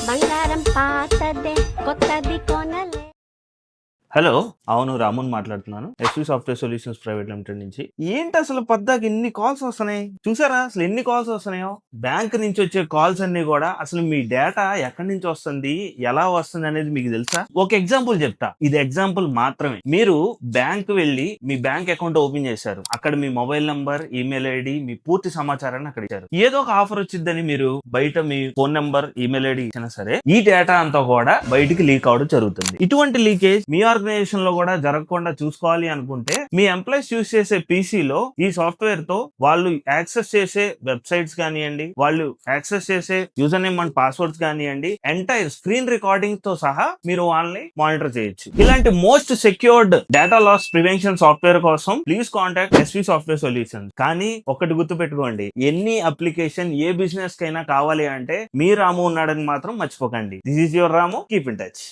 బంగారం పాతదే కొత్తది కొనలే. హలో, అవును రాముని మాట్లాడుతున్నాను. SV software solutions private limited నుంచి. ఏంటి అసలు పద్దాకి ఇన్ని కాల్స్ వస్తున్నాయి? చూసారా అసలు ఎన్ని కాల్స్ వస్తున్నాయో? బ్యాంక్ నుంచి వచ్చే కాల్స్ అన్ని కూడా అసలు మీ డేటా ఎక్కడి నుంచి వస్తుంది, ఎలా వస్తుంది అనేది మీకు తెలుసా? ఒక ఎగ్జాంపుల్ చెప్తా, ఇది ఎగ్జాంపుల్ మాత్రమే. మీరు బ్యాంక్ వెళ్ళి మీ బ్యాంక్ అకౌంట్ ఓపెన్ చేశారు, అక్కడ మీ మొబైల్ నంబర్, ఈమెయిల్ ఐడి, మీ పూర్తి సమాచారాన్ని అక్కడ ఇచ్చారు. ఏదో ఒక ఆఫర్ వచ్చిందని మీరు బయట మీ ఫోన్ నంబర్, ఈమెయిల్ ఐడి ఇచ్చినా సరే ఈ డేటా అంతా కూడా బయటికి లీక్ అవడం జరుగుతుంది. ఇటువంటి లీకేజ్ మీ ఆర్గనైజేషన్ లో కూడా జరగకుండా చూసుకోవాలి అనుకుంటే మీ ఎంప్లాయీస్ యూజ్ చేసే పీసీలో ఈ సాఫ్ట్వేర్ తో వాళ్ళు యాక్సెస్ చేసే వెబ్సైట్స్ కానివ్వండి, వాళ్ళు యాక్సెస్ చేసే యూజర్ నేమ్ అండ్ పాస్వర్డ్స్ కానివ్వండి, ఎంటైర్ స్క్రీన్ రికార్డింగ్ తో సహా మీరు వాళ్ళని మానిటర్ చేయొచ్చు. ఇలాంటి most secured data loss prevention software కోసం please contact SV software solutions. కానీ ఒకటి గుర్తు పెట్టుకోండి, ఎన్ని అప్లికేషన్ ఏ బిజినెస్ కైనా కావాలి అంటే మీ రాము ఉన్నాడని మాత్రం మర్చిపోకండి. This is your Ramu, keep in touch.